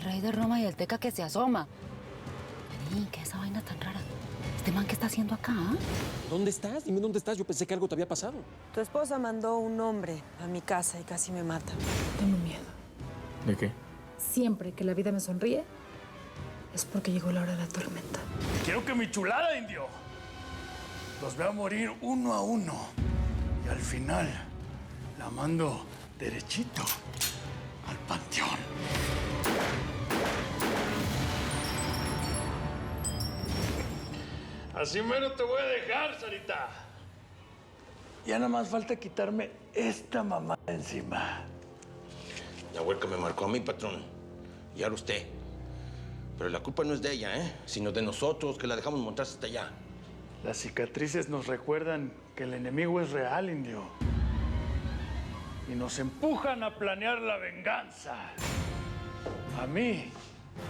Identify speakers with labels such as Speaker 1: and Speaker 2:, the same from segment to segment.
Speaker 1: rey de Roma y el teca que se asoma. Vení, ¿qué es esa vaina tan rara? ¿Este man qué está haciendo acá?
Speaker 2: ¿Dónde estás? Dime dónde estás. Yo pensé que algo te había pasado.
Speaker 3: Tu esposa mandó un hombre a mi casa y casi me mata.
Speaker 4: Tengo miedo.
Speaker 2: ¿De qué?
Speaker 4: Siempre que la vida me sonríe, es porque llegó la hora de la tormenta.
Speaker 5: Quiero que mi chulada, indio, los vea morir uno a uno. Y al final, la mando derechito al panteón. Así menos te voy a dejar, Sarita. Ya nada más falta quitarme esta mamá de encima.
Speaker 6: La huerca me marcó a mí, patrón. Y ahora usted. Pero la culpa no es de ella, sino de nosotros, que la dejamos montarse hasta allá.
Speaker 5: Las cicatrices nos recuerdan que el enemigo es real, indio. Y nos empujan a planear la venganza. A mí,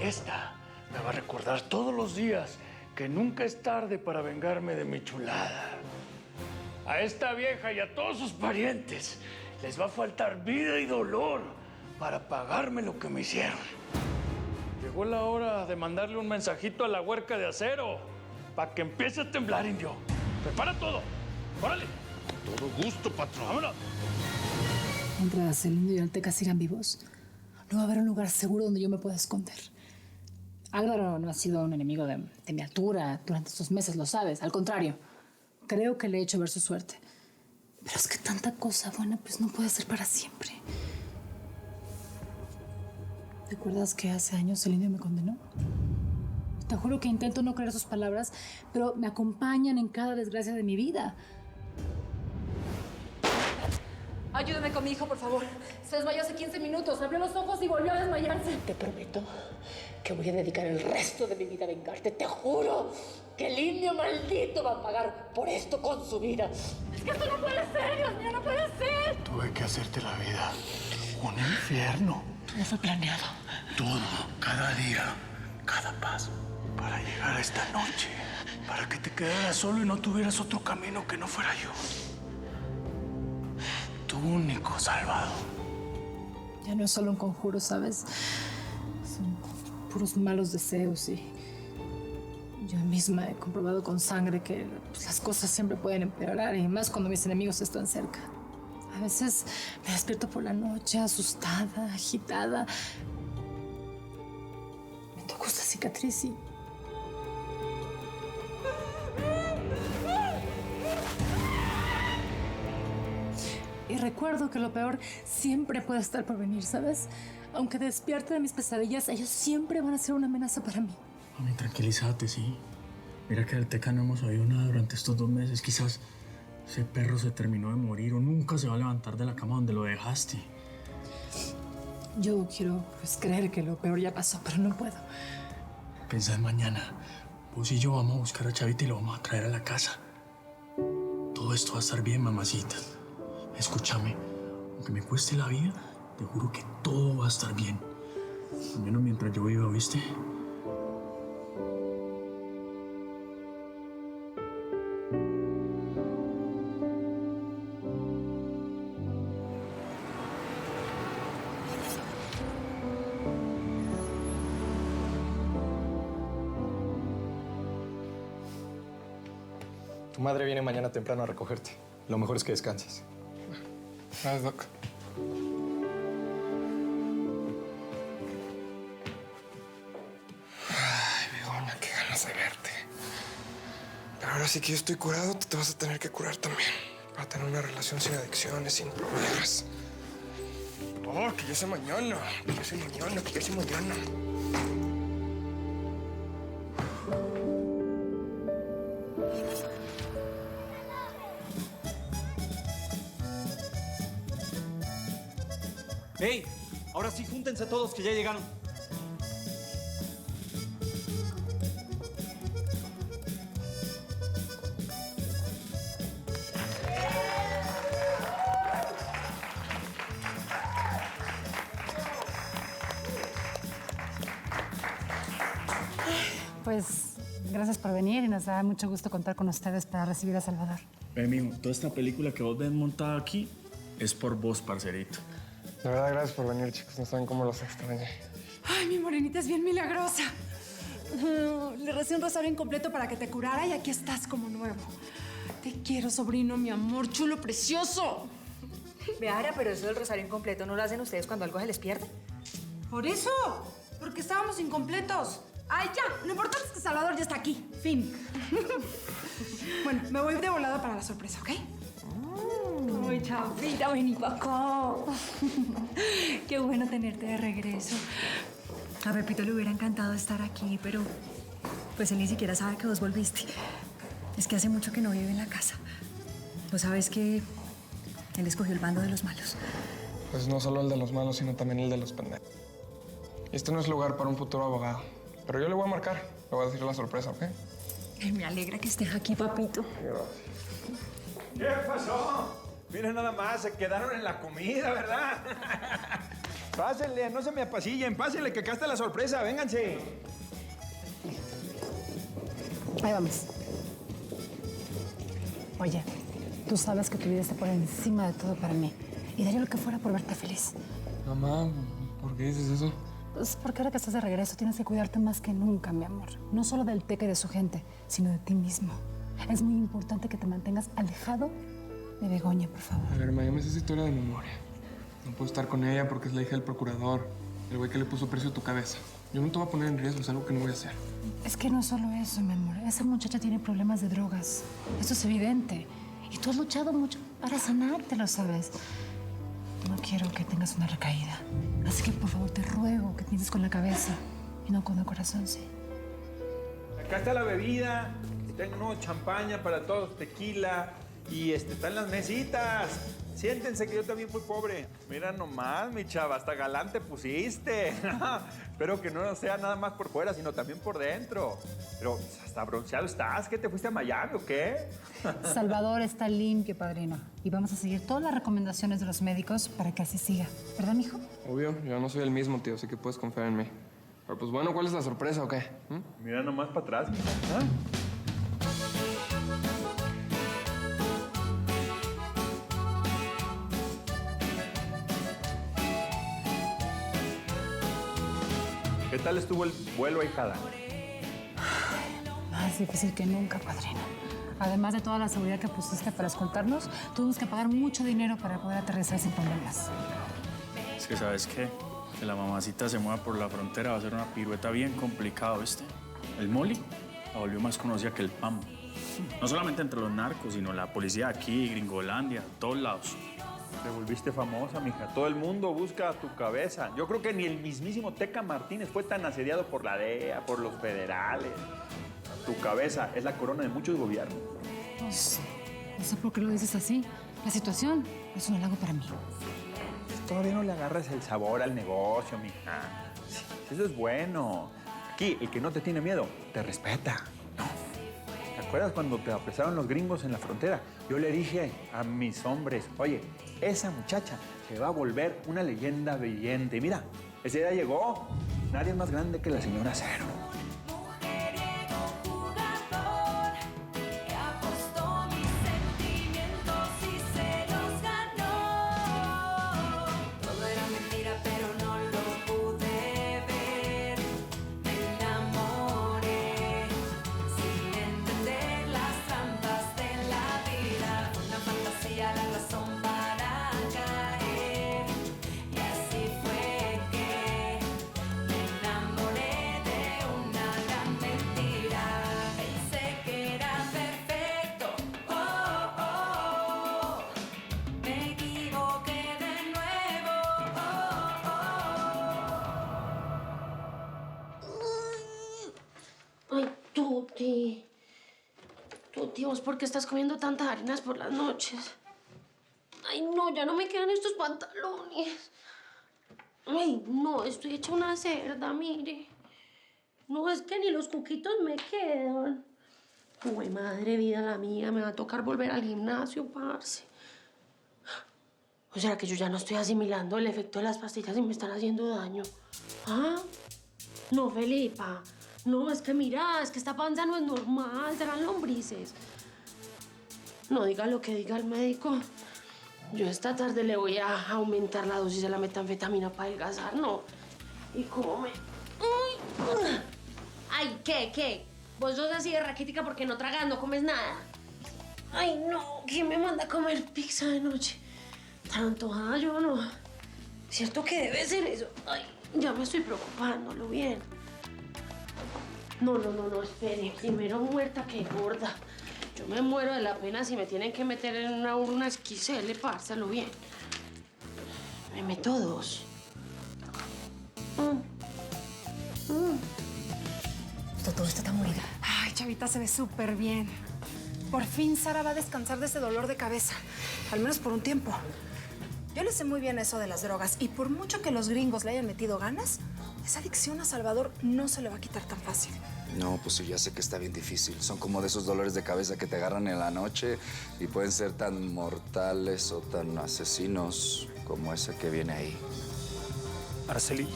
Speaker 5: esta me va a recordar todos los días que nunca es tarde para vengarme de mi chulada. A esta vieja y a todos sus parientes les va a faltar vida y dolor para pagarme lo que me hicieron. Llegó la hora de mandarle un mensajito a la huerca de acero para que empiece a temblar, indio. Prepara todo. ¡Órale!
Speaker 6: Todo gusto, patrón.
Speaker 5: ¡Vámonos!
Speaker 4: Mientras el indio y el teca sigan vivos, no va a haber un lugar seguro donde yo me pueda esconder. Álvaro no ha sido un enemigo de mi altura durante estos meses, lo sabes. Al contrario, creo que le he hecho ver su suerte. Pero es que tanta cosa buena pues no puede ser para siempre. ¿Te acuerdas que hace años el indio me condenó? Te juro que intento no creer sus palabras, pero me acompañan en cada desgracia de mi vida. Ayúdame con mi hijo, por favor. Se desmayó hace 15 minutos. Abrió los ojos y volvió a desmayarse.
Speaker 7: Te prometo que voy a dedicar el resto de mi vida a vengarte. Te juro que el indio maldito va a pagar por esto con su vida.
Speaker 4: Es que esto no puede ser, Dios mío, no puede ser.
Speaker 5: Tuve que hacerte la vida un infierno.
Speaker 7: Todo fue planeado.
Speaker 5: Todo, cada día, cada paso, para llegar a esta noche, para que te quedaras solo y no tuvieras otro camino que no fuera yo. Tu único salvado.
Speaker 4: Ya no es solo un conjuro, ¿sabes? Son puros malos deseos y yo misma he comprobado con sangre que pues, las cosas siempre pueden empeorar y más cuando mis enemigos están cerca. A veces me despierto por la noche asustada, agitada. Me tocó esta cicatriz y... Y recuerdo que lo peor siempre puede estar por venir, ¿sabes? Aunque despierte de mis pesadillas, ellos siempre van a ser una amenaza para mí.
Speaker 5: Mami, tranquilízate, sí. Mira que del teca no hemos oído nada durante estos 2 meses. Quizás ese perro se terminó de morir o nunca se va a levantar de la cama donde lo dejaste.
Speaker 4: Yo quiero pues, creer que lo peor ya pasó, pero no puedo.
Speaker 5: Pensá en mañana. Vos y yo vamos a buscar a Chavita y lo vamos a traer a la casa. Todo esto va a estar bien, mamacita. Escúchame, aunque me cueste la vida, te juro que todo va a estar bien. Al menos mientras yo viva, ¿viste?
Speaker 8: Tu madre viene mañana temprano a recogerte. Lo mejor es que descanses.
Speaker 9: Gracias, Doc. Ay, Bigona, qué ganas de verte. Pero ahora sí que yo estoy curado, tú te vas a tener que curar también. Para tener una relación sin adicciones, sin problemas. Oh, que ya sea mañana. Que ya sea mañana, que ya sea mañana.
Speaker 2: ¡Ey! Ahora sí, júntense todos que ya llegaron.
Speaker 10: Pues gracias por venir y nos da mucho gusto contar con ustedes para recibir a Salvador.
Speaker 5: Mijo, toda esta película que vos ves montada aquí es por vos, parcerito.
Speaker 9: De verdad, gracias por venir, chicos. No saben cómo los extrañé.
Speaker 11: Ay, mi morenita es bien milagrosa. Le recé un rosario incompleto para que te curara y aquí estás como nuevo. Te quiero, sobrino, mi amor, chulo, precioso.
Speaker 12: Beara, pero eso del rosario incompleto, ¿no lo hacen ustedes cuando algo se les pierde?
Speaker 11: Por eso, porque estábamos incompletos. Ay, ya, lo importante es que Salvador ya está aquí. Fin. Bueno, me voy de volada para la sorpresa, ¿ok?
Speaker 12: Ay, Chavita, vení para acá. Qué bueno tenerte de regreso. A Pepito le hubiera encantado estar aquí, pero pues él ni siquiera sabe que vos volviste. Es que hace mucho que no vive en la casa. Vos sabés que él escogió el bando de los malos.
Speaker 9: Pues no solo el de los malos, sino también el de los pendejos. Este no es lugar para un futuro abogado. Pero yo le voy a marcar. Le voy a decir la sorpresa, ¿ok?
Speaker 12: Ay, me alegra que estés aquí, papito.
Speaker 13: ¿Qué pasó? Miren nada más, se quedaron en la comida, ¿verdad? Pásenle, no se me apasillen. Pásenle, que acá está la sorpresa. Vénganse.
Speaker 4: Ahí vamos. Oye, tú sabes que tu vida está por encima de todo para mí. Y daría lo que fuera por verte feliz.
Speaker 9: Mamá, ¿por qué dices eso?
Speaker 4: Pues porque ahora que estás de regreso tienes que cuidarte más que nunca, mi amor. No solo del Teca y de su gente, sino de ti mismo. Es muy importante que te mantengas alejado de Begoña, por favor.
Speaker 9: A ver, ma, yo me sé esa historia de memoria. No puedo estar con ella porque es la hija del procurador. El güey que le puso precio a tu cabeza. Yo no te voy a poner en riesgo, es algo que no voy a hacer.
Speaker 4: Es que no es solo eso, mi amor. Esa muchacha tiene problemas de drogas. Eso es evidente. Y tú has luchado mucho para sanarte, lo sabes. No quiero que tengas una recaída. Así que, por favor, te ruego que pienses con la cabeza y no con el corazón, sí.
Speaker 13: Acá está la bebida. Tengo champaña para todos, tequila. Y están las mesitas. Siéntense, que yo también fui pobre. Mira nomás, mi chava, hasta galante pusiste. Espero que no sea nada más por fuera, sino también por dentro. Pero hasta bronceado estás. ¿Qué, te fuiste a Miami o qué?
Speaker 4: Salvador está limpio, padrino. Y vamos a seguir todas las recomendaciones de los médicos para que así siga. ¿Verdad, mijo?
Speaker 9: Obvio, yo no soy el mismo, tío, así que puedes confiar en mí. Pero pues bueno, ¿cuál es la sorpresa o qué?
Speaker 13: Mira nomás para atrás. ¿Qué tal estuvo el vuelo, ahijada?
Speaker 4: Más difícil que nunca, padrino. Además de toda la seguridad que pusiste para escoltarnos, tuvimos que pagar mucho dinero para poder aterrizar sin problemas.
Speaker 14: Es que, ¿sabes qué? Que la mamacita se mueva por la frontera va a ser una pirueta bien complicada, ¿viste? El Molly la volvió más conocida que el PAM. No solamente entre los narcos, sino la policía de aquí, Gringolandia, todos lados.
Speaker 13: Te volviste famosa, mija. Todo el mundo busca tu cabeza. Yo creo que ni el mismísimo Teca Martínez fue tan asediado por la DEA, por los federales. Tu cabeza es la corona de muchos gobiernos.
Speaker 4: Pues, no sé por qué lo dices así. La situación es un halago para mí.
Speaker 13: Todavía no le agarras el sabor al negocio, mija. Sí, eso es bueno. Aquí, el que no te tiene miedo, te respeta. No. ¿Te acuerdas cuando te apresaron los gringos en la frontera? Yo le dije a mis hombres, oye, esa muchacha se va a volver una leyenda viviente. Y mira, ese día llegó. Nadie es más grande que la señora Cero.
Speaker 7: Tuti, ¿vos por qué estás comiendo tantas harinas por las noches? Ay, no, ya no me quedan estos pantalones. Ay, no, estoy hecha una cerda, mire. No, es que ni los cuquitos me quedan. Uy, madre vida la mía, me va a tocar volver al gimnasio, parce. ¿O será que yo ya no estoy asimilando el efecto de las pastillas y me están haciendo daño? ¿Ah? No, Felipa. No, es que mira, es que esta panza no es normal, serán lombrices. No diga lo que diga el médico. Yo esta tarde le voy a aumentar la dosis de la metanfetamina para adelgazar, no. Y cómo me... Ay, ¿qué? Vos sos así de raquítica porque no tragas, no comes nada. Ay, no, ¿quién me manda a comer pizza de noche? Tan antojada yo no. ¿Cierto que debe ser eso? Ay, ya me estoy preocupando, lo bien. No, espere. Primero muerta que gorda. Yo me muero de la pena si me tienen que meter en una urna XL, pártalo bien. Me meto 2.
Speaker 12: Todo esto está morida.
Speaker 11: Ay, Chavita, se ve súper bien. Por fin Sara va a descansar de ese dolor de cabeza. Al menos por un tiempo. Yo le sé muy bien eso de las drogas. Y por mucho que los gringos le hayan metido ganas, esa adicción a Salvador no se le va a quitar tan fácil.
Speaker 15: No, pues sí, ya sé que está bien difícil. Son como de esos dolores de cabeza que te agarran en la noche y pueden ser tan mortales o tan asesinos como ese que viene ahí.
Speaker 8: Araceli.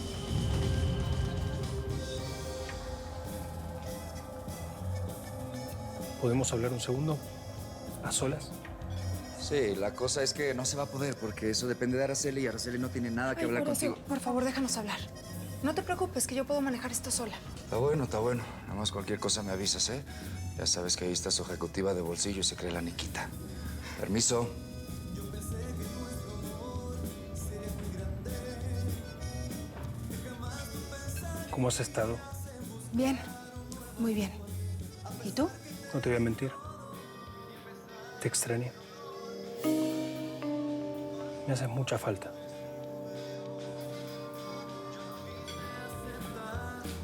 Speaker 8: ¿Podemos hablar un segundo? ¿A solas?
Speaker 15: Sí, la cosa es que no se va a poder porque eso depende de Araceli y Araceli no tiene nada que hablar contigo.
Speaker 11: Por favor, déjanos hablar. No te preocupes, que yo puedo manejar esto sola.
Speaker 15: Está bueno, está bueno. Nada más cualquier cosa me avisas, ¿eh? Ya sabes que ahí está su ejecutiva de bolsillo y se cree la Niquita. Permiso.
Speaker 8: ¿Cómo has estado?
Speaker 11: Bien, muy bien. ¿Y tú?
Speaker 8: No te voy a mentir. Te extrañé. Me haces mucha falta.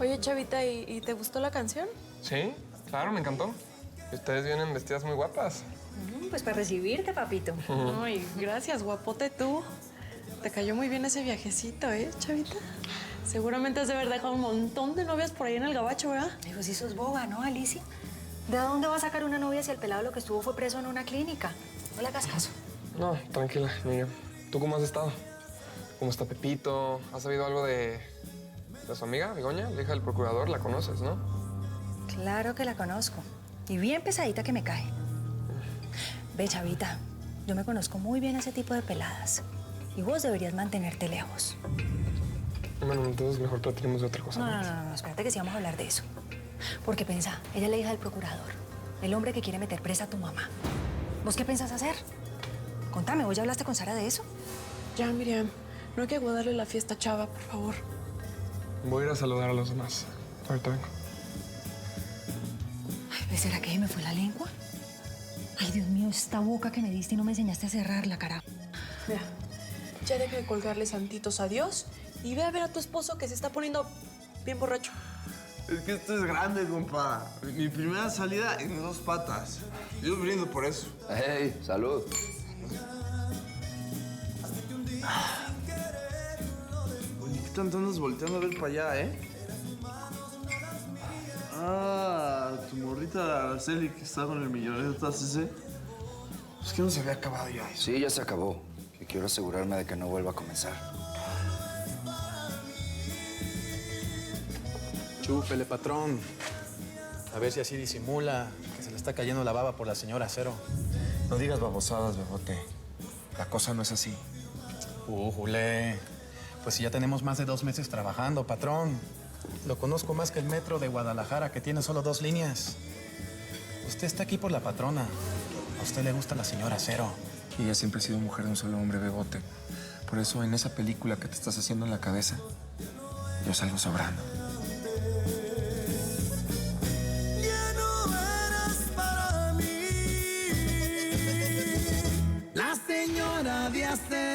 Speaker 3: Oye, Chavita, ¿y te gustó la canción?
Speaker 9: Sí, claro, me encantó. Ustedes vienen vestidas muy guapas.
Speaker 12: Pues para recibirte, papito.
Speaker 3: Ay, gracias, guapote tú. Te cayó muy bien ese viajecito, ¿eh, Chavita? Seguramente has de haber dejado un montón de novias por ahí en el gabacho, ¿verdad?
Speaker 12: Ay, pues sí sos boba, ¿no, Alicia? ¿De dónde va a sacar una novia si el pelado lo que estuvo fue preso en una clínica? No le hagas caso.
Speaker 9: No, tranquila, Miriam. ¿Tú cómo has estado? ¿Cómo está Pepito? ¿Has sabido algo de su amiga, Begoña, la hija del procurador? La conoces, ¿no?
Speaker 12: Claro que la conozco. Y bien pesadita que me cae. Ve, Chavita, yo me conozco muy bien a ese tipo de peladas. Y vos deberías mantenerte lejos.
Speaker 9: Bueno, entonces mejor trataremos de otra cosa.
Speaker 12: No, espérate que sí vamos a hablar de eso. Porque pensá, ella es la hija del procurador. El hombre que quiere meter presa a tu mamá. ¿Vos qué pensás hacer? Contame, ¿vos ya hablaste con Sara de eso?
Speaker 3: Ya, Miriam, no hay que aguardarle la fiesta a Chava, por favor.
Speaker 9: Voy a ir a saludar a los demás. Ahorita vengo.
Speaker 12: Ay, ¿será que me fue la lengua? Ay, Dios mío, esta boca que me diste y no me enseñaste a cerrarla, carajo.
Speaker 3: Mira, ya deja de colgarle santitos a Dios y ve a ver a tu esposo que se está poniendo bien borracho.
Speaker 16: Es que esto es grande, compa. Mi primera salida en 2 patas. Yo brindo por eso.
Speaker 15: ¡Hey! ¡Salud!
Speaker 16: Oye, ¿qué tanto andas volteando a ver para allá, eh? Ah, tu morrita Araceli que está con el milloneta ese. Es que no se había acabado ya eso.
Speaker 15: Sí, ya se acabó. Y quiero asegurarme de que no vuelva a comenzar.
Speaker 17: Chúpele, patrón. A ver si así disimula que se le está cayendo la baba por la señora Cero.
Speaker 18: No digas babosadas, Bebote. La cosa no es así.
Speaker 17: Jule. Pues si ya tenemos más de 2 meses trabajando, patrón. Lo conozco más que el metro de Guadalajara, que tiene solo 2 líneas. Usted está aquí por la patrona. A usted le gusta la señora Cero.
Speaker 18: Y ella siempre ha sido mujer de un solo hombre, Bebote. Por eso, en esa película que te estás haciendo en la cabeza, yo salgo sobrando.
Speaker 19: La señora de acero.